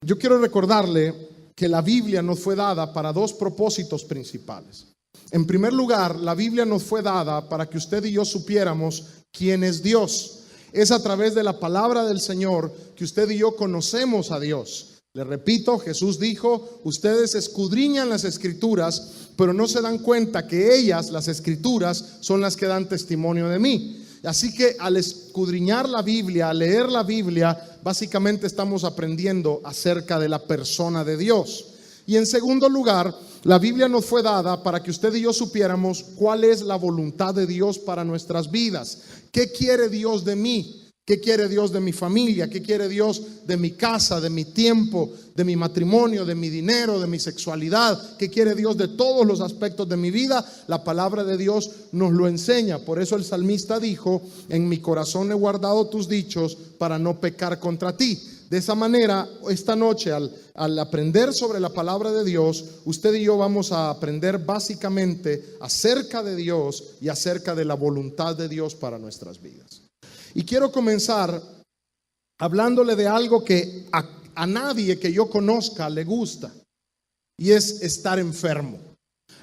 Yo quiero recordarle que la Biblia nos fue dada para dos propósitos principales. En primer lugar, la Biblia nos fue dada para que usted y yo supiéramos quién es Dios. Es a través de la palabra del Señor que usted y yo conocemos a Dios. Le repito, Jesús dijo, ustedes escudriñan las Escrituras, pero no se dan cuenta que ellas, las Escrituras, son las que dan testimonio de mí. Así que al escudriñar la Biblia, al leer la Biblia, básicamente estamos aprendiendo acerca de la persona de Dios. Y en segundo lugar, la Biblia nos fue dada para que usted y yo supiéramos cuál es la voluntad de Dios para nuestras vidas. ¿Qué quiere Dios de mí? ¿Qué quiere Dios de mi familia? ¿Qué quiere Dios de mi casa, de mi tiempo, de mi matrimonio, de mi dinero, de mi sexualidad? ¿Qué quiere Dios de todos los aspectos de mi vida? La palabra de Dios nos lo enseña. Por eso el salmista dijo, en mi corazón he guardado tus dichos para no pecar contra ti. De esa manera, esta noche, al aprender sobre la palabra de Dios, usted y yo vamos a aprender básicamente acerca de Dios y acerca de la voluntad de Dios para nuestras vidas. Y quiero comenzar hablándole de algo que a nadie que yo conozca le gusta, y es estar enfermo.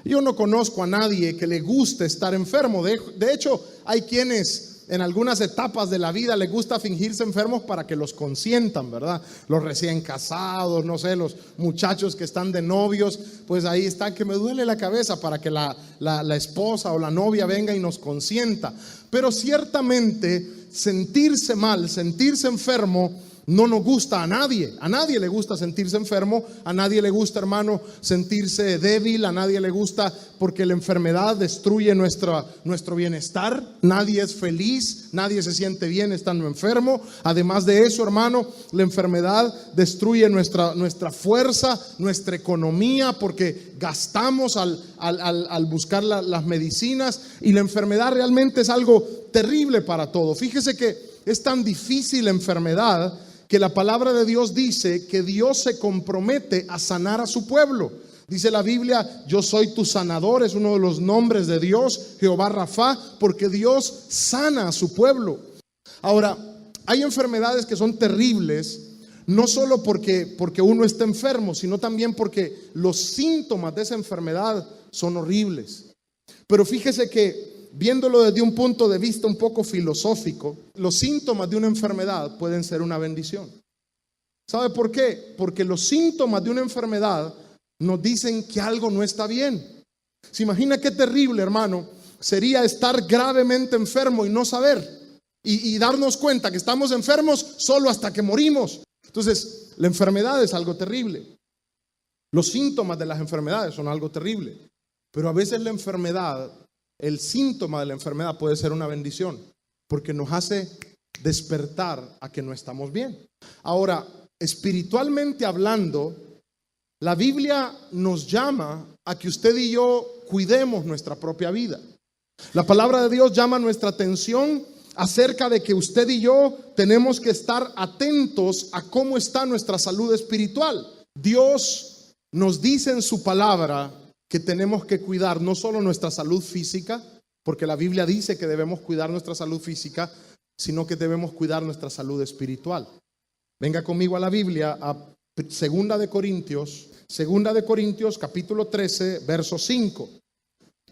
Yo no conozco a nadie que le guste estar enfermo. De hecho, hay quienes en algunas etapas de la vida les gusta fingirse enfermos para que los consientan, ¿verdad? Los recién casados, no sé, los muchachos que están de novios, pues ahí están, que me duele la cabeza, para que la esposa o la novia venga y nos consienta. Pero ciertamente sentirse mal, sentirse enfermo, no nos gusta a nadie. A nadie le gusta sentirse enfermo, a nadie le gusta, hermano, sentirse débil, a nadie le gusta, porque la enfermedad destruye nuestro bienestar. Nadie es feliz, nadie se siente bien estando enfermo. Además de eso, hermano, la enfermedad destruye nuestra fuerza, nuestra economía, porque gastamos al buscar las medicinas, y la enfermedad realmente es algo terrible para todo. Fíjese que es tan difícil la enfermedad que la palabra de Dios dice que Dios se compromete a sanar a su pueblo. Dice la Biblia, yo soy tu sanador, es uno de los nombres de Dios, Jehová Rafa, porque Dios sana a su pueblo. Ahora, hay enfermedades que son terribles, no solo porque uno está enfermo, sino también porque los síntomas de esa enfermedad son horribles. Pero fíjese que, viéndolo desde un punto de vista un poco filosófico, los síntomas de una enfermedad pueden ser una bendición. ¿Sabe por qué? Porque los síntomas de una enfermedad nos dicen que algo no está bien. ¿Se imagina qué terrible, hermano, sería estar gravemente enfermo y no saber? Y darnos cuenta que estamos enfermos solo hasta que morimos. Entonces, la enfermedad es algo terrible. Los síntomas de las enfermedades son algo terrible. Pero a veces la enfermedad, el síntoma de la enfermedad puede ser una bendición, porque nos hace despertar a que no estamos bien. Ahora, espiritualmente hablando, la Biblia nos llama a que usted y yo cuidemos nuestra propia vida. La palabra de Dios llama nuestra atención acerca de que usted y yo tenemos que estar atentos a cómo está nuestra salud espiritual. Dios nos dice en su palabra que tenemos que cuidar no solo nuestra salud física, porque la Biblia dice que debemos cuidar nuestra salud física, sino que debemos cuidar nuestra salud espiritual. Venga conmigo a la Biblia, a Segunda de Corintios capítulo 13, verso 5.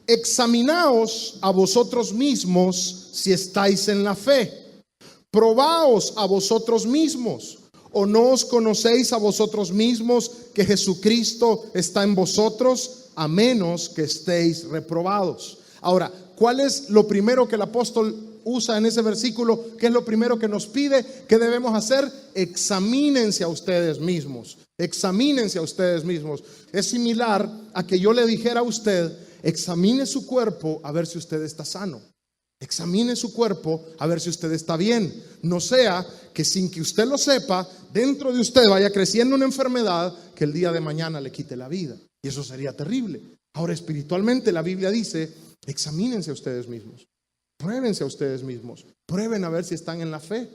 Examinaos a vosotros mismos si estáis en la fe. Probaos a vosotros mismos. ¿O no os conocéis a vosotros mismos que Jesucristo está en vosotros, a menos que estéis reprobados? Ahora, ¿cuál es lo primero que el apóstol usa en ese versículo? ¿Qué es lo primero que nos pide? ¿Qué debemos hacer? Examínense a ustedes mismos. Examínense a ustedes mismos. Es similar a que yo le dijera a usted, examine su cuerpo a ver si usted está sano. Examine su cuerpo a ver si usted está bien. No sea que sin que usted lo sepa, dentro de usted vaya creciendo una enfermedad que el día de mañana le quite la vida. Y eso sería terrible. Ahora, espiritualmente la Biblia dice, examínense a ustedes mismos. Pruébense a ustedes mismos. Prueben a ver si están en la fe.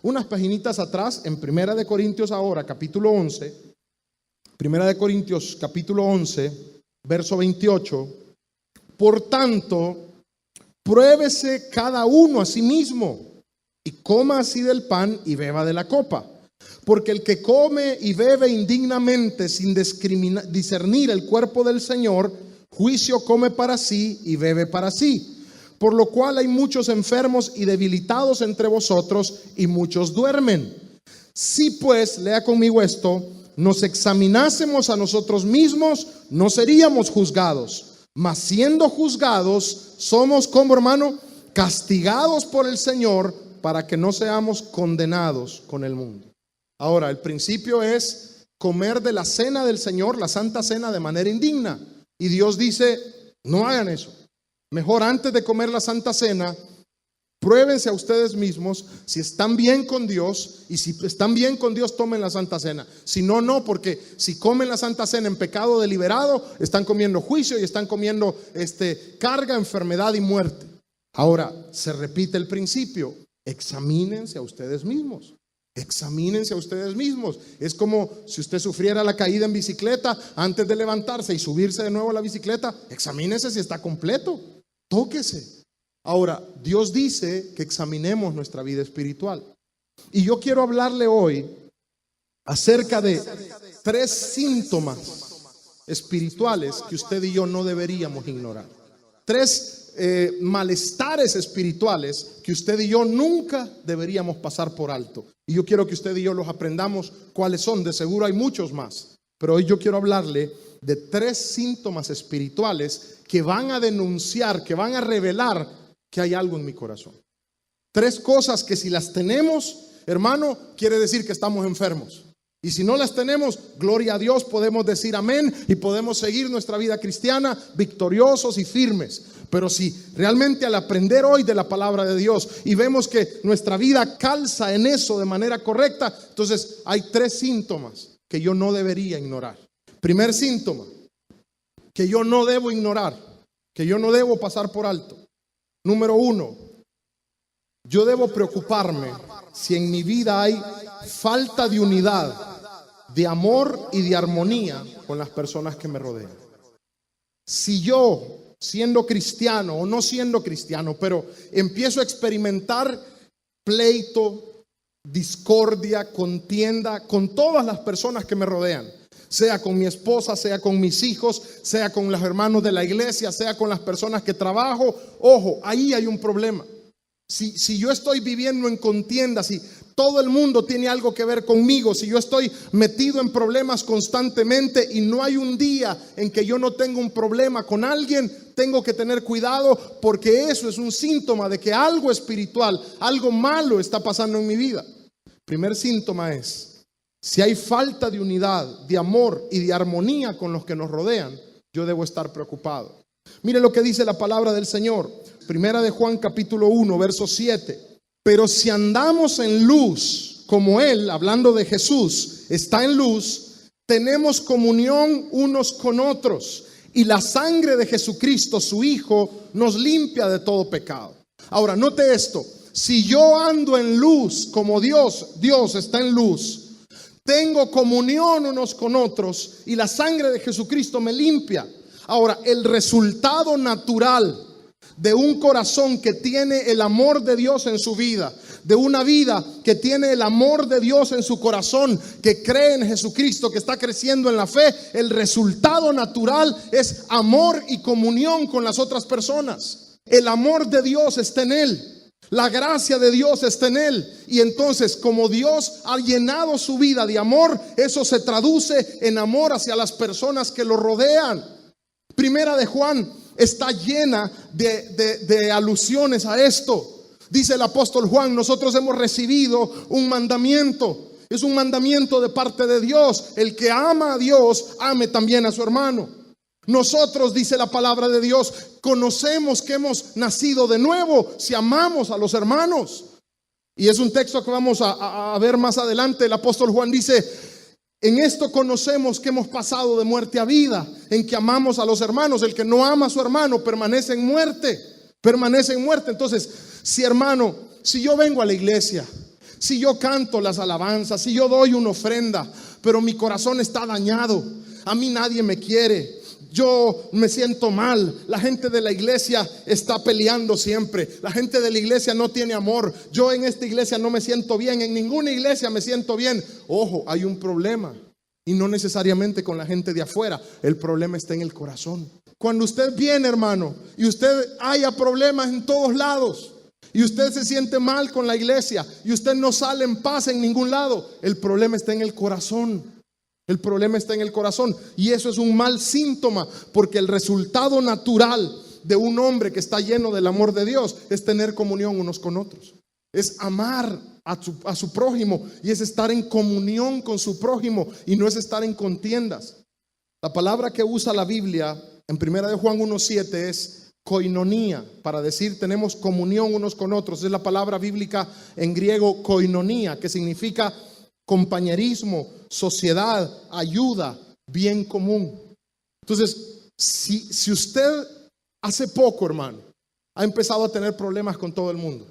Unas paginitas atrás, en Primera de Corintios ahora, capítulo 11. Primera de Corintios, capítulo 11, verso 28. Por tanto, pruébese cada uno a sí mismo y coma así del pan y beba de la copa. Porque el que come y bebe indignamente sin discernir el cuerpo del Señor, juicio come para sí y bebe para sí. Por lo cual hay muchos enfermos y debilitados entre vosotros, y muchos duermen. Si pues, lea conmigo esto, nos examinásemos a nosotros mismos, no seríamos juzgados. Mas siendo juzgados, somos como, hermano, castigados por el Señor, para que no seamos condenados con el mundo. Ahora, el principio es comer de la cena del Señor, la Santa Cena, de manera indigna. Y Dios dice, no hagan eso. Mejor, antes de comer la Santa Cena, pruébense a ustedes mismos si están bien con Dios, y si están bien con Dios, tomen la Santa Cena. Si no, no, porque si comen la Santa Cena en pecado deliberado, están comiendo juicio y están comiendo carga, enfermedad y muerte. Ahora, se repite el principio, examínense a ustedes mismos. Examínense a ustedes mismos. Es como si usted sufriera la caída en bicicleta, antes de levantarse y subirse de nuevo a la bicicleta, examínese si está completo, tóquese. Ahora, Dios dice que examinemos nuestra vida espiritual. Y yo quiero hablarle hoy acerca de 3 síntomas espirituales que usted y yo no deberíamos ignorar. 3 malestares espirituales que usted y yo nunca deberíamos pasar por alto. Y yo quiero que usted y yo los aprendamos cuáles son. De seguro hay muchos más, pero hoy yo quiero hablarle de 3 síntomas espirituales que van a denunciar, que van a revelar que hay algo en mi corazón. 3 cosas que si las tenemos, hermano, quiere decir que estamos enfermos. Y si no las tenemos, gloria a Dios, podemos decir amén y podemos seguir nuestra vida cristiana victoriosos y firmes. Pero si realmente al aprender hoy de la palabra de Dios y vemos que nuestra vida calza en eso de manera correcta, entonces hay 3 síntomas que yo no debería ignorar. Primer síntoma que yo no debo ignorar, que yo no debo pasar por alto. Número 1, yo debo preocuparme si en mi vida hay falta de unidad, de amor y de armonía con las personas que me rodean. Si yo, siendo cristiano o no siendo cristiano, pero empiezo a experimentar pleito, discordia, contienda con todas las personas que me rodean, sea con mi esposa, sea con mis hijos, sea con los hermanos de la iglesia, sea con las personas que trabajo, ojo, ahí hay un problema. Si yo estoy viviendo en contienda, si todo el mundo tiene algo que ver conmigo, si yo estoy metido en problemas constantemente y no hay un día en que yo no tengo un problema con alguien, tengo que tener cuidado, porque eso es un síntoma de que algo espiritual, algo malo está pasando en mi vida. Primer síntoma es, si hay falta de unidad, de amor y de armonía con los que nos rodean, yo debo estar preocupado. Mire lo que dice la palabra del Señor. Primera de Juan capítulo 1, verso 7. Pero si andamos en luz, como Él, hablando de Jesús, está en luz, tenemos comunión unos con otros, y la sangre de Jesucristo, su Hijo, nos limpia de todo pecado. Ahora, note esto. Si yo ando en luz, como Dios está en luz, tengo comunión unos con otros, y la sangre de Jesucristo me limpia. Ahora, el resultado natural de un corazón que tiene el amor de Dios en su vida, de una vida que tiene el amor de Dios en su corazón, que cree en Jesucristo, que está creciendo en la fe, el resultado natural es amor y comunión con las otras personas. El amor de Dios está en él, la gracia de Dios está en él, y entonces como Dios ha llenado su vida de amor, eso se traduce en amor hacia las personas que lo rodean. Primera de Juan está llena de alusiones a esto. Dice el apóstol Juan, nosotros hemos recibido un mandamiento. Es un mandamiento de parte de Dios. El que ama a Dios, ame también a su hermano. Nosotros, dice la palabra de Dios, conocemos que hemos nacido de nuevo si amamos a los hermanos. Y es un texto que vamos a ver más adelante. El apóstol Juan dice, en esto conocemos que hemos pasado de muerte a vida, en que amamos a los hermanos. El que no ama a su hermano permanece en muerte, Entonces, si yo vengo a la iglesia, si yo canto las alabanzas, si yo doy una ofrenda, pero mi corazón está dañado, a mí nadie me quiere, yo me siento mal, la gente de la iglesia está peleando siempre, la gente de la iglesia no tiene amor, yo en esta iglesia no me siento bien, en ninguna iglesia me siento bien. Ojo, hay un problema, y no necesariamente con la gente de afuera, el problema está en el corazón. Cuando usted viene, hermano, y usted haya problemas en todos lados, y usted se siente mal con la iglesia, y usted no sale en paz en ningún lado, el problema está en el corazón. El problema está en el corazón, y eso es un mal síntoma, porque el resultado natural de un hombre que está lleno del amor de Dios es tener comunión unos con otros, es amar a su prójimo, y es estar en comunión con su prójimo, y no es estar en contiendas. La palabra que usa la Biblia en 1 de Juan 1:7 es koinonía, para decir tenemos comunión unos con otros. Es la palabra bíblica en griego koinonía, que significa compañerismo, sociedad, ayuda, bien común. Entonces, si usted hace poco, hermano, ha empezado a tener problemas con todo el mundo,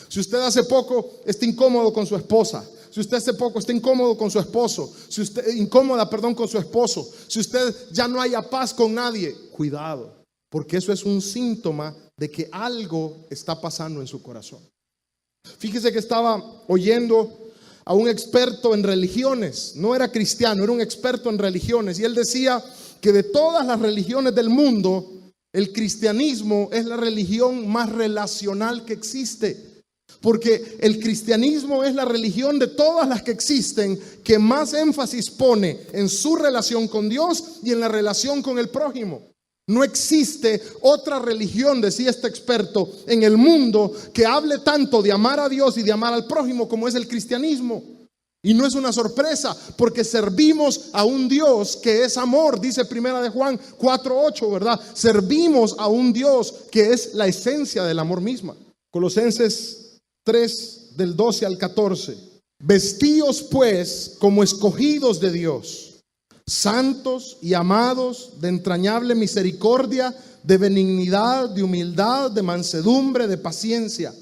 si usted hace poco está incómodo con su esposa, si usted hace poco está incómodo con su esposo, si usted incómoda, con su esposo, si usted ya no haya paz con nadie, cuidado, porque eso es un síntoma de que algo está pasando en su corazón. Fíjese que estaba oyendo a un experto en religiones, no era cristiano, era un experto en religiones, y él decía que de todas las religiones del mundo, el cristianismo es la religión más relacional que existe, porque el cristianismo es la religión de todas las que existen que más énfasis pone en su relación con Dios y en la relación con el prójimo. No existe otra religión, decía este experto, en el mundo que hable tanto de amar a Dios y de amar al prójimo como es el cristianismo. Y no es una sorpresa, porque servimos a un Dios que es amor, dice 1 de Juan 4:8, ¿verdad? Servimos a un Dios que es la esencia del amor misma. Colosenses 3, del 12 al 14. Vestíos pues como escogidos de Dios, santos y amados, de entrañable misericordia, de benignidad, de humildad, de mansedumbre, de paciencia,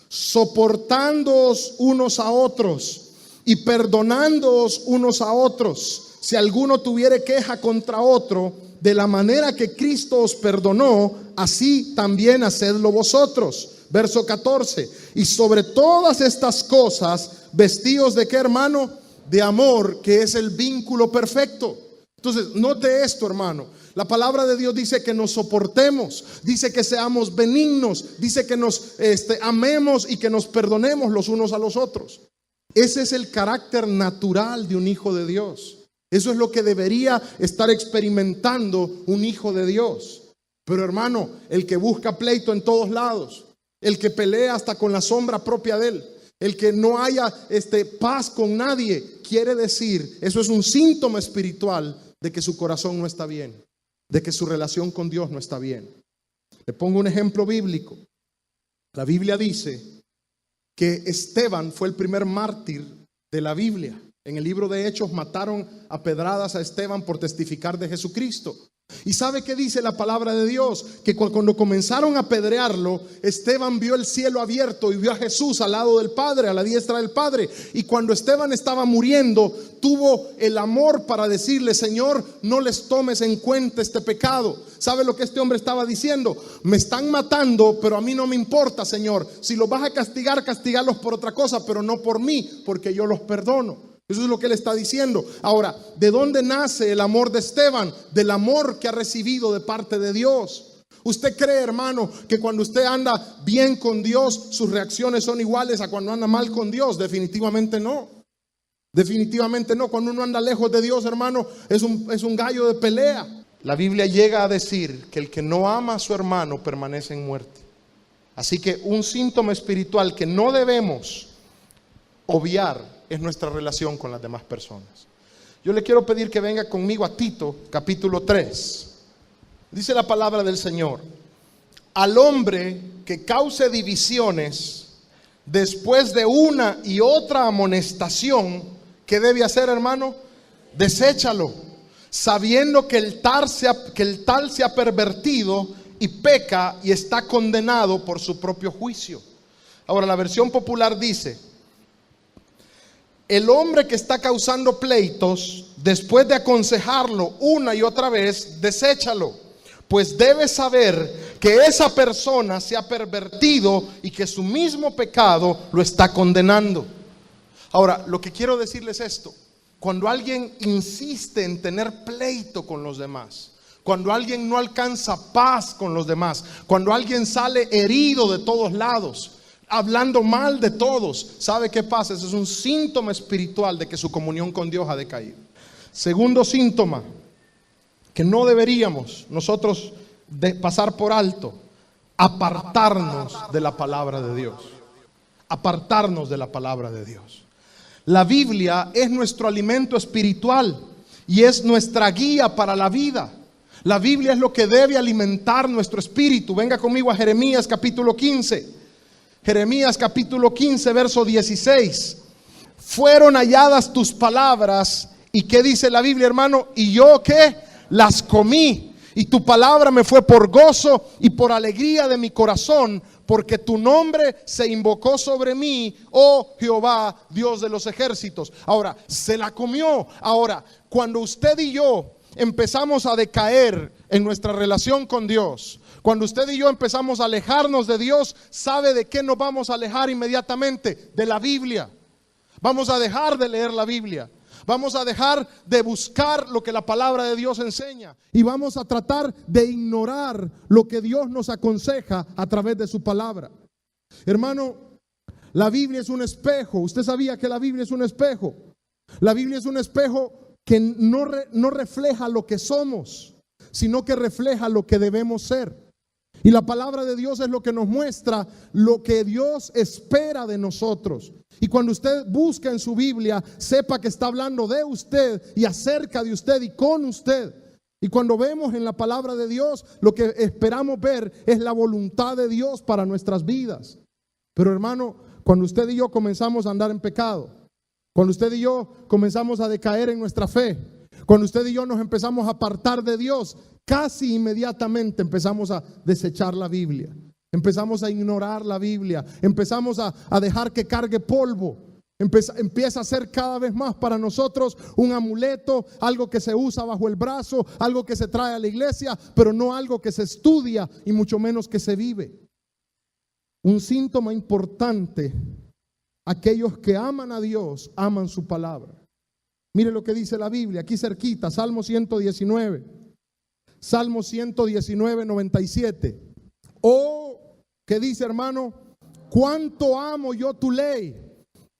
soportándoos unos a otros y perdonándoos unos a otros, si alguno tuviere queja contra otro, de la manera que Cristo os perdonó, así también hacedlo vosotros. Verso 14. Y sobre todas estas cosas, vestíos de qué, hermano? De amor, que es el vínculo perfecto. Entonces, note esto, hermano. La palabra de Dios dice que nos soportemos, dice que seamos benignos, dice que nos amemos y que nos perdonemos los unos a los otros. Ese es el carácter natural de un hijo de Dios. Eso es lo que debería estar experimentando un hijo de Dios. Pero, hermano, el que busca pleito en todos lados, el que pelea hasta con la sombra propia de él, el que no haya paz con nadie, quiere decir, eso es un síntoma espiritual de que su corazón no está bien, de que su relación con Dios no está bien. Le pongo un ejemplo bíblico. La Biblia dice que Esteban fue el primer mártir de la Biblia. En el libro de Hechos mataron a pedradas a Esteban por testificar de Jesucristo. ¿Y sabe qué dice la palabra de Dios? Que cuando comenzaron a apedrearlo, Esteban vio el cielo abierto y vio a Jesús al lado del Padre, a la diestra del Padre. Y cuando Esteban estaba muriendo, tuvo el amor para decirle: Señor, no les tomes en cuenta este pecado. ¿Sabe lo que este hombre estaba diciendo? Me están matando, pero a mí no me importa, Señor. Si los vas a castigar, castigarlos por otra cosa, pero no por mí, porque yo los perdono. Eso es lo que él está diciendo. Ahora, ¿de dónde nace el amor de Esteban? Del amor que ha recibido de parte de Dios. ¿Usted cree, hermano, que cuando usted anda bien con Dios, sus reacciones son iguales a cuando anda mal con Dios? Definitivamente no. Definitivamente no. Cuando uno anda lejos de Dios, hermano, es un gallo de pelea. La Biblia llega a decir que el que no ama a su hermano permanece en muerte. Así que un síntoma espiritual que no debemos obviar es nuestra relación con las demás personas. Yo le quiero pedir que venga conmigo a Tito, capítulo 3. Dice la palabra del Señor: al hombre que cause divisiones después de una y otra amonestación, ¿qué debe hacer, hermano? Deséchalo, sabiendo que el tal se ha pervertido y peca y está condenado por su propio juicio. Ahora, la versión popular dice: el hombre que está causando pleitos Después de aconsejarlo una y otra vez, deséchalo, pues debes saber que esa persona se ha pervertido y que su mismo pecado lo está condenando. Ahora, lo que quiero decirles es esto: cuando alguien insiste en tener pleito con los demás, cuando alguien no alcanza paz con los demás, cuando alguien sale herido de todos lados, hablando mal de todos, ¿sabe qué pasa? Ese es un síntoma espiritual de que su comunión con Dios ha decaído. Segundo síntoma que no deberíamos nosotros pasar por alto: apartarnos de la palabra de Dios. Apartarnos de la palabra de Dios. La Biblia es nuestro alimento espiritual y es nuestra guía para la vida. La Biblia es lo que debe alimentar nuestro espíritu. Venga conmigo a Jeremías capítulo 15. Jeremías capítulo 15, verso 16. Fueron halladas tus palabras. ¿Y qué dice la Biblia, hermano? Y yo ¿qué? Las comí. Y tu palabra me fue por gozo y por alegría de mi corazón, porque tu nombre se invocó sobre mí, oh Jehová, Dios de los ejércitos. Ahora, se la comió. Ahora, cuando usted y yo empezamos a decaer en nuestra relación con Dios, cuando usted y yo empezamos a alejarnos de Dios, ¿sabe de qué nos vamos a alejar inmediatamente? De la Biblia. Vamos a dejar de leer la Biblia. Vamos a dejar de buscar lo que la palabra de Dios enseña y vamos a tratar de ignorar lo que Dios nos aconseja a través de su palabra. Hermano, la Biblia es un espejo. ¿Usted sabía que la Biblia es un espejo? La Biblia es un espejo que no refleja lo que somos, sino que refleja lo que debemos ser. Y la palabra de Dios es lo que nos muestra lo que Dios espera de nosotros. Y cuando usted busca en su Biblia, sepa que está hablando de usted y acerca de usted y con usted. Y cuando vemos en la palabra de Dios, lo que esperamos ver es la voluntad de Dios para nuestras vidas. Pero hermano, cuando usted y yo comenzamos a andar en pecado, cuando usted y yo comenzamos a decaer en nuestra fe, cuando usted y yo nos empezamos a apartar de Dios, casi inmediatamente empezamos a desechar la Biblia. Empezamos a ignorar la Biblia. Empezamos a dejar que cargue polvo. Empieza a ser cada vez más para nosotros un amuleto, algo que se usa bajo el brazo, algo que se trae a la iglesia, pero no algo que se estudia y mucho menos que se vive. Un síntoma importante: aquellos que aman a Dios aman su palabra. Mire lo que dice la Biblia, aquí cerquita, Salmo 119. Salmo 119, 97. Oh, ¿qué dice, hermano? Cuánto amo yo tu ley.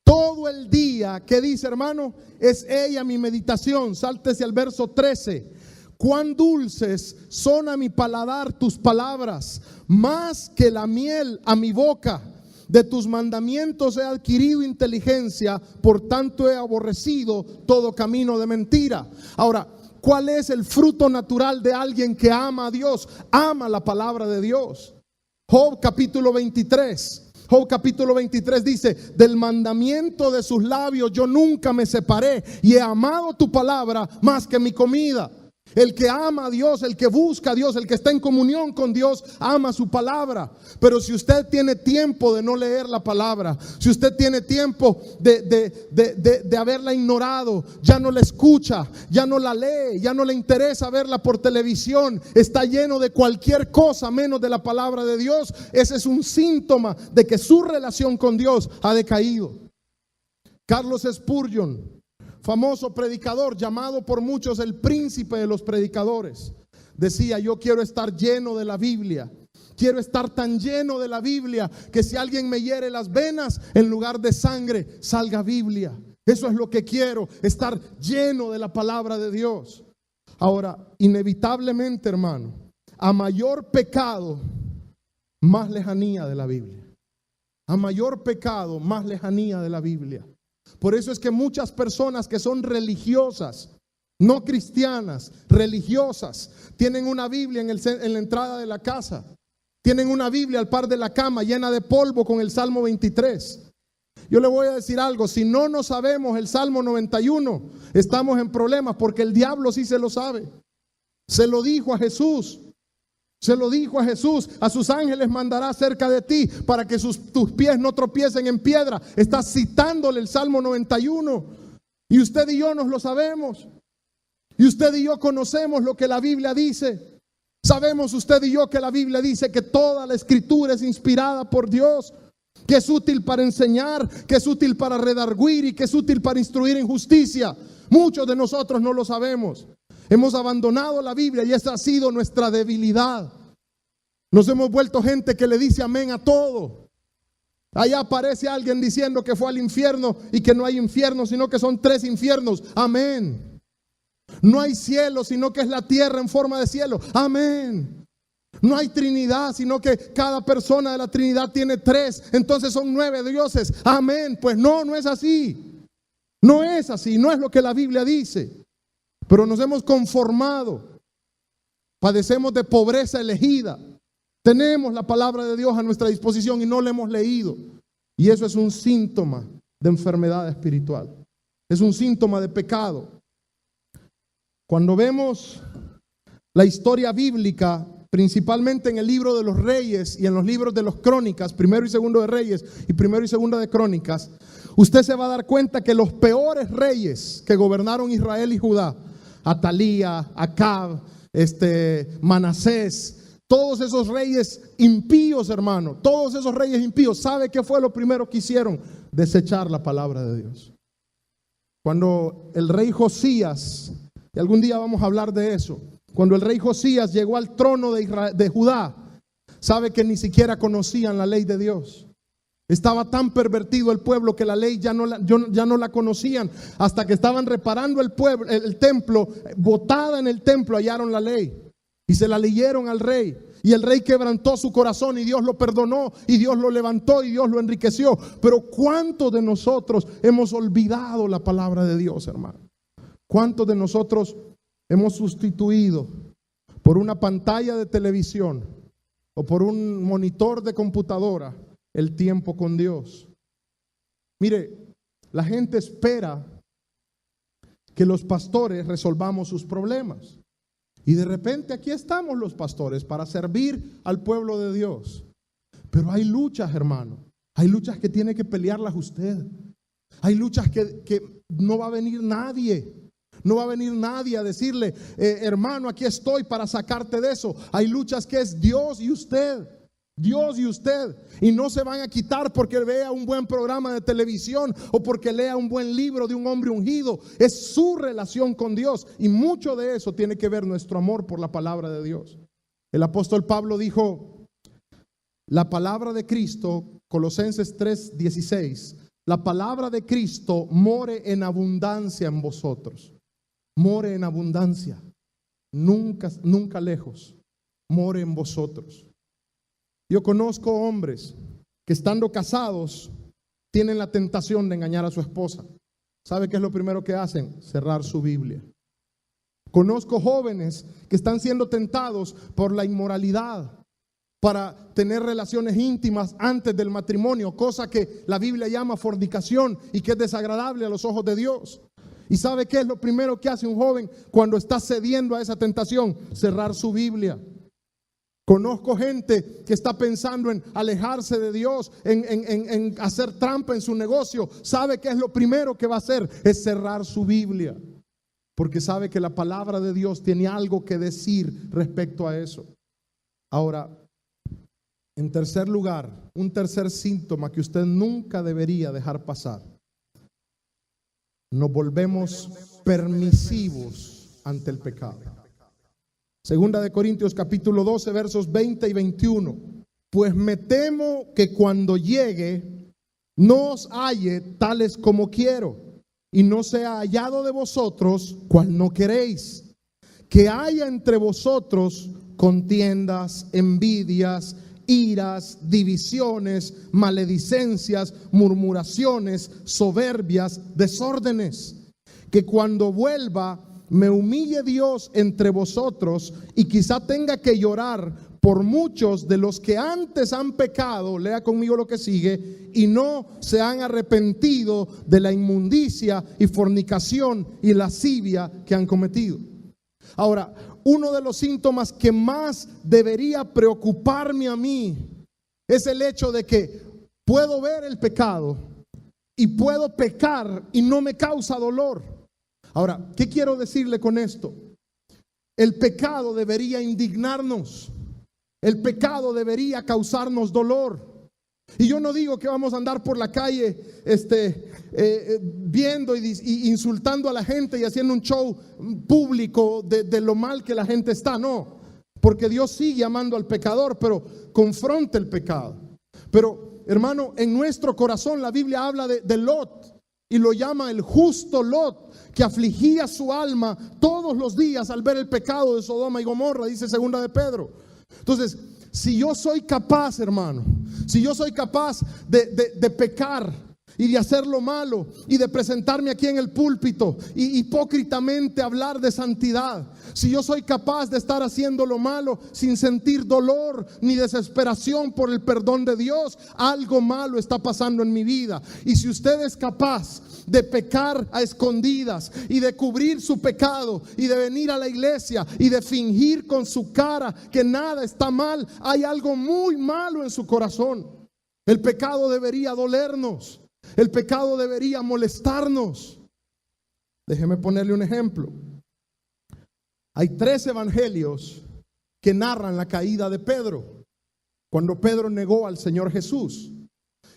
Todo el día, ¿qué dice, hermano? Es ella mi meditación. Sáltese al verso 13. Cuán dulces son a mi paladar tus palabras, más que la miel a mi boca. De tus mandamientos he adquirido inteligencia, por tanto he aborrecido todo camino de mentira. Ahora, ¿cuál es el fruto natural de alguien que ama a Dios? Ama la palabra de Dios. Job capítulo 23. Job capítulo 23 dice: del mandamiento de sus labios yo nunca me separé, y he amado tu palabra más que mi comida. El que ama a Dios, el que busca a Dios, el que está en comunión con Dios, ama su palabra. Pero si usted tiene tiempo de no leer la palabra, si usted tiene tiempo de haberla ignorado, ya no la escucha, ya no la lee, ya no le interesa verla por televisión, está lleno de cualquier cosa menos de la palabra de Dios, ese es un síntoma de que su relación con Dios ha decaído. Carlos Spurgeon, famoso predicador, llamado por muchos el príncipe de los predicadores, decía: yo quiero estar lleno de la Biblia. Quiero estar tan lleno de la Biblia que si alguien me hiere las venas, en lugar de sangre salga Biblia. Eso es lo que quiero, estar lleno de la palabra de Dios. Ahora, inevitablemente, hermano, a mayor pecado, más lejanía de la Biblia. A mayor pecado, más lejanía de la Biblia. Por eso es que muchas personas que son religiosas, no cristianas, religiosas, tienen una Biblia en la entrada de la casa. Tienen una Biblia al par de la cama llena de polvo con el Salmo 23. Yo le voy a decir algo: si no nos sabemos el Salmo 91, estamos en problemas, porque el diablo sí se lo sabe. Se lo dijo a Jesús. Se lo dijo a Jesús: a sus ángeles mandará cerca de ti para que tus pies no tropiecen en piedra. Está citándole el Salmo 91. Y usted y yo nos lo sabemos. Y usted y yo conocemos lo que la Biblia dice. Sabemos usted y yo que la Biblia dice que toda la escritura es inspirada por Dios, que es útil para enseñar, que es útil para redarguir y que es útil para instruir en justicia. Muchos de nosotros no lo sabemos. Hemos abandonado la Biblia y esa ha sido nuestra debilidad. Nos hemos vuelto gente que le dice amén a todo. Allá aparece alguien diciendo que fue al infierno y que no hay infierno, sino que son 3 infiernos. Amén. No hay cielo, sino que es la tierra en forma de cielo. Amén. No hay Trinidad, sino que cada persona de la Trinidad tiene 3. Entonces son 9 dioses. Amén. Pues no es así. No es así. No es lo que la Biblia dice. Pero nos hemos conformado. Padecemos de pobreza elegida. Tenemos la palabra de Dios a nuestra disposición y no la hemos leído. Y eso es un síntoma de enfermedad espiritual. Es un síntoma de pecado. Cuando vemos la historia bíblica, principalmente en el libro de los Reyes y en los libros de los Crónicas, primero y segundo de Reyes y primero y segundo de Crónicas, usted se va a dar cuenta que los peores reyes que gobernaron Israel y Judá, Atalía, Acab, Manasés, todos esos reyes impíos, hermano, todos esos reyes impíos, ¿sabe qué fue lo primero que hicieron? Desechar la palabra de Dios. Cuando el rey Josías, y algún día vamos a hablar de eso, cuando el rey Josías llegó al trono de Judá, sabe que ni siquiera conocían la ley de Dios. Estaba tan pervertido el pueblo que la ley ya no la conocían. Hasta que estaban reparando el templo, botada en el templo, hallaron la ley y se la leyeron al rey. Y el rey quebrantó su corazón y Dios lo perdonó y Dios lo levantó y Dios lo enriqueció. Pero ¿cuántos de nosotros hemos olvidado la palabra de Dios, hermano? ¿Cuántos de nosotros hemos sustituido por una pantalla de televisión o por un monitor de computadora el tiempo con Dios? Mire, la gente espera que los pastores resolvamos sus problemas. Y de repente aquí estamos los pastores para servir al pueblo de Dios. Pero hay luchas, hermano. Hay luchas que tiene que pelearlas usted. Hay luchas que no va a venir nadie. No va a venir nadie a decirle, hermano, aquí estoy para sacarte de eso. Hay luchas que es Dios y usted. Dios y usted. Y no se van a quitar porque vea un buen programa de televisión o porque lea un buen libro de un hombre ungido. Es su relación con Dios. Y mucho de eso tiene que ver nuestro amor por la palabra de Dios. El apóstol Pablo dijo, la palabra de Cristo, Colosenses 3:16, la palabra de Cristo more en abundancia en vosotros. More en abundancia. Nunca lejos. More en vosotros. Yo conozco hombres que estando casados tienen la tentación de engañar a su esposa. ¿Sabe qué es lo primero que hacen? Cerrar su Biblia. Conozco jóvenes que están siendo tentados por la inmoralidad para tener relaciones íntimas antes del matrimonio, cosa que la Biblia llama fornicación y que es desagradable a los ojos de Dios. ¿Y sabe qué es lo primero que hace un joven cuando está cediendo a esa tentación? Cerrar su Biblia. Conozco gente que está pensando en alejarse de Dios, en hacer trampa en su negocio. ¿Sabe qué es lo primero que va a hacer? Es cerrar su Biblia. Porque sabe que la palabra de Dios tiene algo que decir respecto a eso. Ahora, en tercer lugar, un tercer síntoma que usted nunca debería dejar pasar. Nos volvemos permisivos ante el pecado. Segunda de Corintios capítulo 12 versos 20 y 21. Pues me temo que cuando llegue no os halle tales como quiero, y no sea hallado de vosotros cual no queréis, que haya entre vosotros contiendas, envidias, iras, divisiones, maledicencias, murmuraciones, soberbias, desórdenes, que cuando vuelva me humille Dios entre vosotros y quizá tenga que llorar por muchos de los que antes han pecado, lea conmigo lo que sigue, y no se han arrepentido de la inmundicia y fornicación y lascivia que han cometido. Ahora, uno de los síntomas que más debería preocuparme a mí es el hecho de que puedo ver el pecado y puedo pecar y no me causa dolor. Ahora, ¿qué quiero decirle con esto? El pecado debería indignarnos. El pecado debería causarnos dolor. Y yo no digo que vamos a andar por la calle viendo y insultando a la gente y haciendo un show público de lo mal que la gente está. No, porque Dios sigue amando al pecador, pero confronta el pecado. Pero hermano, en nuestro corazón la Biblia habla de Lot y lo llama el justo Lot, que afligía su alma todos los días al ver el pecado de Sodoma y Gomorra, dice segunda de Pedro. Entonces, si yo soy capaz, hermano, si yo soy capaz de pecar y de hacer lo malo y de presentarme aquí en el púlpito y hipócritamente hablar de santidad, si yo soy capaz de estar haciendo lo malo sin sentir dolor ni desesperación por el perdón de Dios, algo malo está pasando en mi vida. Y si usted es capaz de pecar a escondidas y de cubrir su pecado y de venir a la iglesia y de fingir con su cara que nada está mal, hay algo muy malo en su corazón. El pecado debería dolernos. El pecado debería molestarnos. Déjeme ponerle un ejemplo. Hay 3 evangelios que narran la caída de Pedro, cuando Pedro negó al Señor Jesús.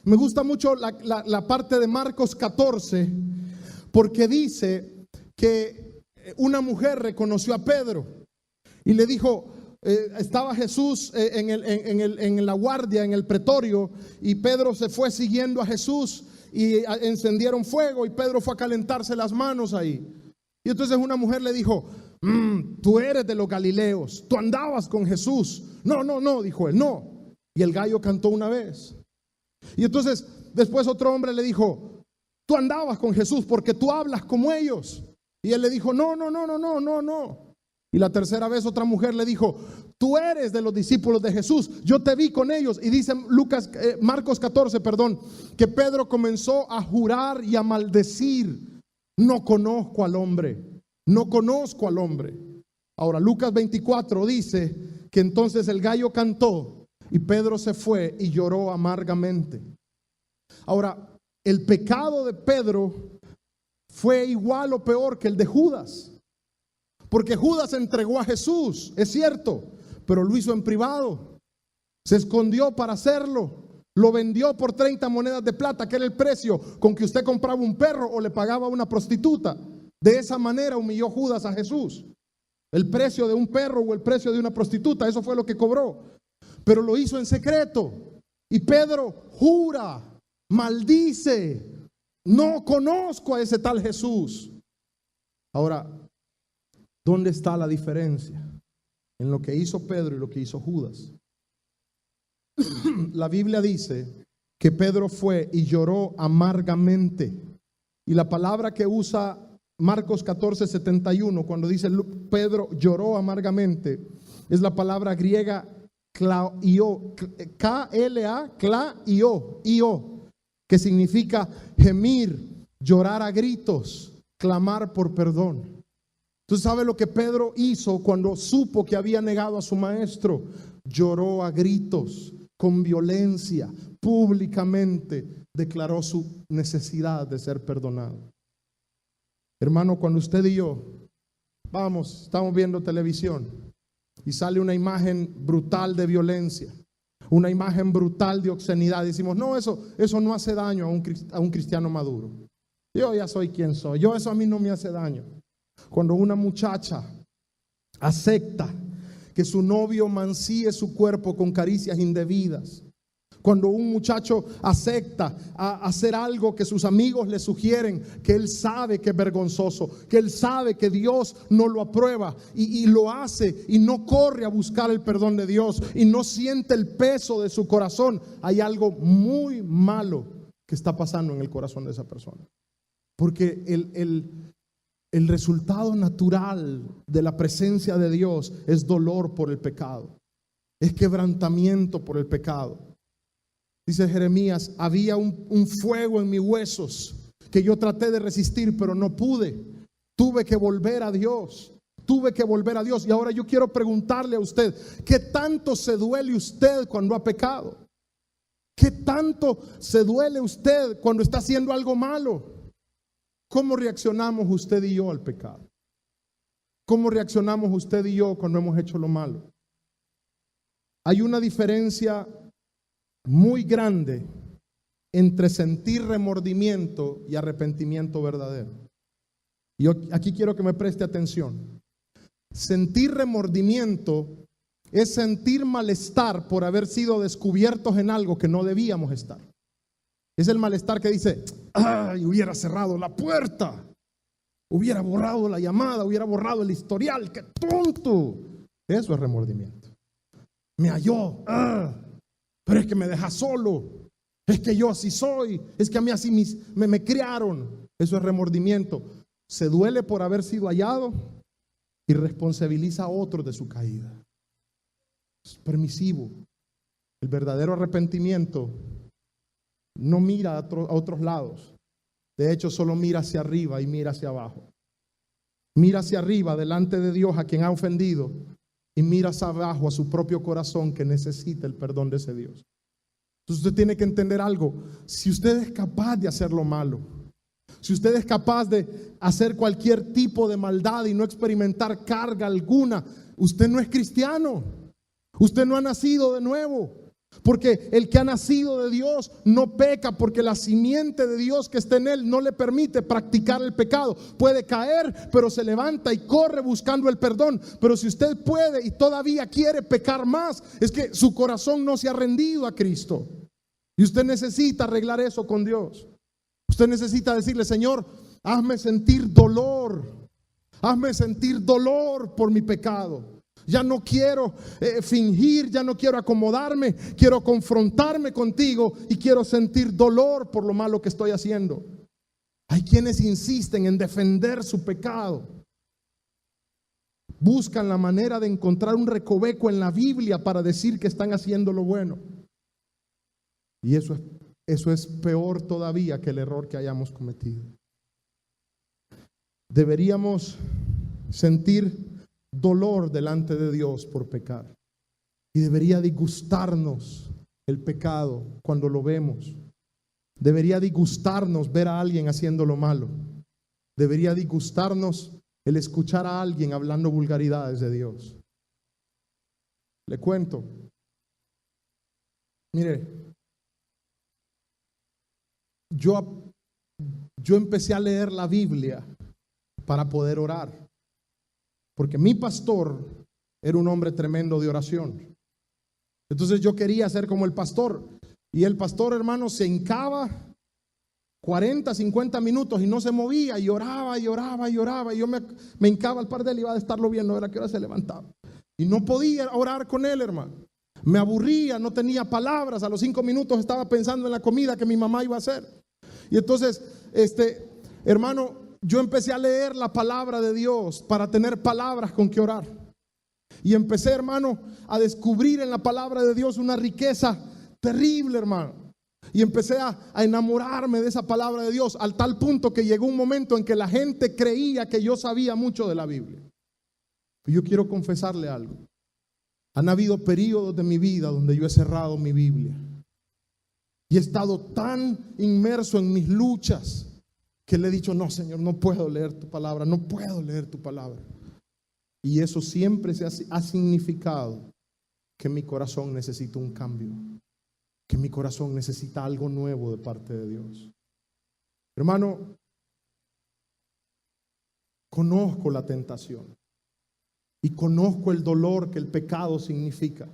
Me gusta mucho la parte de Marcos 14, porque dice que una mujer reconoció a Pedro y le dijo, estaba Jesús en la guardia, en el pretorio, y Pedro se fue siguiendo a Jesús y encendieron fuego y Pedro fue a calentarse las manos ahí. Y entonces una mujer le dijo, tú eres de los Galileos, tú andabas con Jesús. No, dijo él, no. Y el gallo cantó una vez. Y entonces después otro hombre le dijo, tú andabas con Jesús porque tú hablas como ellos. Y él le dijo, no. Y la tercera vez otra mujer le dijo, tú eres de los discípulos de Jesús, yo te vi con ellos. Y dice Marcos 14, que Pedro comenzó a jurar y a maldecir, no conozco al hombre. Ahora Lucas 24 dice que entonces el gallo cantó y Pedro se fue y lloró amargamente. Ahora, el pecado de Pedro fue igual o peor que el de Judas. Porque Judas entregó a Jesús, es cierto, pero lo hizo en privado. Se escondió para hacerlo. Lo vendió por 30 monedas de plata, que era el precio con que usted compraba un perro o le pagaba a una prostituta. De esa manera humilló Judas a Jesús. El precio de un perro o el precio de una prostituta, eso fue lo que cobró. Pero lo hizo en secreto. Y Pedro jura, maldice, no conozco a ese tal Jesús. Ahora, ¿dónde está la diferencia en lo que hizo Pedro y lo que hizo Judas? La Biblia dice que Pedro fue y lloró amargamente. Y la palabra que usa Marcos 14:71, cuando dice Pedro lloró amargamente, es la palabra griega klaio, K-L-A, que significa gemir, llorar a gritos, clamar por perdón. ¿Tú sabes lo que Pedro hizo cuando supo que había negado a su maestro? Lloró a gritos, con violencia, públicamente declaró su necesidad de ser perdonado. Hermano, cuando usted y yo estamos viendo televisión y sale una imagen brutal de violencia, una imagen brutal de obscenidad, decimos, no, eso no hace daño a un cristiano maduro. Yo ya soy quien soy, eso a mí no me hace daño. Cuando una muchacha acepta que su novio mancille su cuerpo con caricias indebidas, cuando un muchacho acepta a hacer algo que sus amigos le sugieren, que él sabe que es vergonzoso, que él sabe que Dios no lo aprueba y lo hace y no corre a buscar el perdón de Dios y no siente el peso de su corazón, hay algo muy malo que está pasando en el corazón de esa persona. Porque el resultado natural de la presencia de Dios es dolor por el pecado, es quebrantamiento por el pecado. Dice Jeremías, había un fuego en mis huesos que yo traté de resistir, pero no pude. Tuve que volver a Dios. Y ahora yo quiero preguntarle a usted, ¿qué tanto se duele usted cuando ha pecado? ¿Qué tanto se duele usted cuando está haciendo algo malo? ¿Cómo reaccionamos usted y yo al pecado? ¿Cómo reaccionamos usted y yo cuando hemos hecho lo malo? Hay una diferencia muy grande entre sentir remordimiento y arrepentimiento verdadero. Y yo aquí quiero que me preste atención. Sentir remordimiento es sentir malestar por haber sido descubiertos en algo que no debíamos estar. Es el malestar que dice, ay, hubiera cerrado la puerta, hubiera borrado la llamada, hubiera borrado el historial, qué tonto. Eso es remordimiento. Me halló, pero es que me deja solo, es que yo así soy, es que a mí así me criaron. Eso es remordimiento. Se duele por haber sido hallado y responsabiliza a otros de su caída. Es permisivo. El verdadero arrepentimiento no mira a otros lados. De hecho, solo mira hacia arriba y mira hacia abajo. Mira hacia arriba delante de Dios a quien ha ofendido y mira hacia abajo a su propio corazón que necesita el perdón de ese Dios. Entonces usted tiene que entender algo. Si usted es capaz de hacer lo malo, si usted es capaz de hacer cualquier tipo de maldad y no experimentar carga alguna, usted no es cristiano. Usted no ha nacido de nuevo. Porque el que ha nacido de Dios no peca, porque la simiente de Dios que está en él no le permite practicar el pecado. Puede caer, pero se levanta y corre buscando el perdón. Pero si usted puede y todavía quiere pecar más, es que su corazón no se ha rendido a Cristo. Y usted necesita arreglar eso con Dios. Usted necesita decirle, Señor, hazme sentir dolor. Hazme sentir dolor por mi pecado. Ya no quiero fingir, ya no quiero acomodarme, quiero confrontarme contigo y quiero sentir dolor por lo malo que estoy haciendo. Hay quienes insisten en defender su pecado. Buscan la manera de encontrar un recoveco en la Biblia para decir que están haciendo lo bueno. Y eso es peor todavía que el error que hayamos cometido. Deberíamos sentir dolor delante de Dios por pecar. Y debería disgustarnos el pecado cuando lo vemos. Debería disgustarnos ver a alguien haciendo lo malo. Debería disgustarnos el escuchar a alguien hablando vulgaridades de Dios. Le cuento. Mire, yo empecé a leer la Biblia para poder orar. Porque mi pastor era un hombre tremendo de oración. Entonces yo quería ser como el pastor. Y el pastor, hermano, se hincaba 40, 50 minutos y no se movía. Y oraba, y oraba, y oraba. Y yo me hincaba al par de él y iba a estarlo viendo. Era que hora se levantaba. Y no podía orar con él, hermano. Me aburría, no tenía palabras. A los 5 minutos estaba pensando en la comida que mi mamá iba a hacer. Y entonces, hermano, yo empecé a leer la palabra de Dios para tener palabras con que orar. Y empecé, hermano, a descubrir en la palabra de Dios una riqueza terrible, hermano. Y empecé a enamorarme de esa palabra de Dios, al tal punto que llegó un momento en que la gente creía que yo sabía mucho de la Biblia. Y yo quiero confesarle algo. Han habido periodos de mi vida donde yo he cerrado mi Biblia. Y he estado tan inmerso en mis luchas que le he dicho, no, Señor, no puedo leer tu palabra, no puedo leer tu palabra. Y eso siempre ha significado que mi corazón necesita un cambio, que mi corazón necesita algo nuevo de parte de Dios. Hermano, conozco la tentación y conozco el dolor que el pecado significa.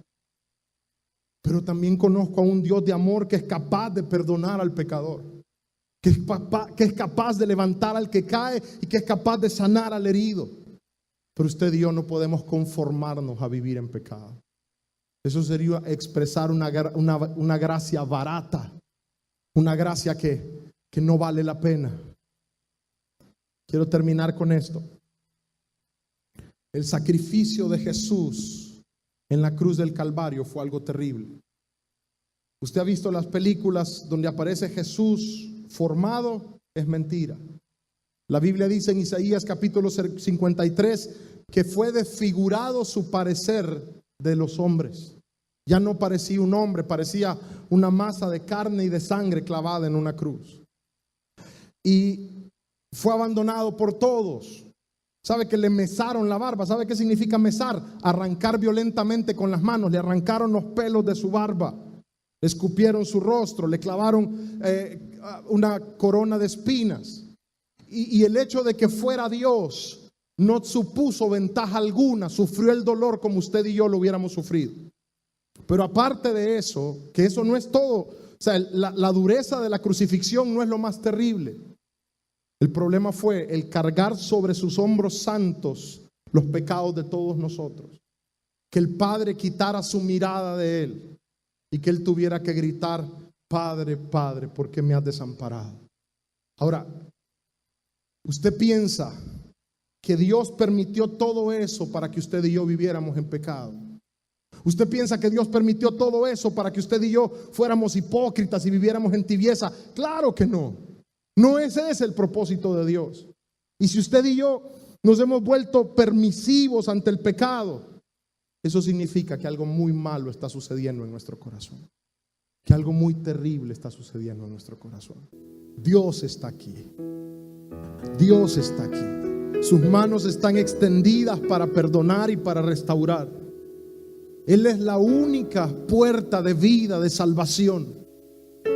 Pero también conozco a un Dios de amor que es capaz de perdonar al pecador. Que es capaz de levantar al que cae y que es capaz de sanar al herido. Pero usted y yo no podemos conformarnos a vivir en pecado. Eso sería expresar una gracia barata, una gracia que no vale la pena. Quiero terminar con esto. El sacrificio de Jesús en la cruz del Calvario fue algo terrible. Usted ha visto las películas donde aparece Jesús formado, es mentira. La Biblia dice en Isaías capítulo 53 que fue desfigurado su parecer de los hombres. Ya no parecía un hombre, parecía una masa de carne y de sangre clavada en una cruz. Y Fue abandonado por todos. ¿Sabe que le mesaron la barba? ¿Sabe qué significa mesar? Arrancar violentamente con las manos. Le arrancaron los pelos de su barba. Le escupieron su rostro. Le clavaron una corona de espinas. Y el hecho de que fuera Dios no supuso ventaja alguna. Sufrió el dolor como usted y yo lo hubiéramos sufrido. Pero aparte de eso, que eso no es todo. O sea, la dureza de la crucifixión no es lo más terrible. El problema fue el cargar sobre sus hombros santos los pecados de todos nosotros. Que el Padre quitara su mirada de él y que él tuviera que gritar: Padre, Padre, ¿por qué me has desamparado? Ahora, usted piensa que Dios permitió todo eso para que usted y yo viviéramos en pecado. Usted piensa que Dios permitió todo eso para que usted y yo fuéramos hipócritas y viviéramos en tibieza. Claro que no. No ese es el propósito de Dios. Y si usted y yo nos hemos vuelto permisivos ante el pecado, eso significa que algo muy malo está sucediendo en nuestro corazón. Que algo muy terrible está sucediendo en nuestro corazón. Dios está aquí. Dios está aquí. Sus manos están extendidas para perdonar y para restaurar. Él es la única puerta de vida, de salvación.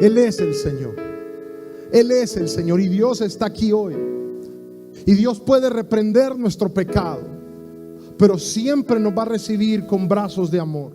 Él es el Señor. Él es el Señor y Dios está aquí hoy. Y Dios puede reprender nuestro pecado, pero siempre nos va a recibir con brazos de amor.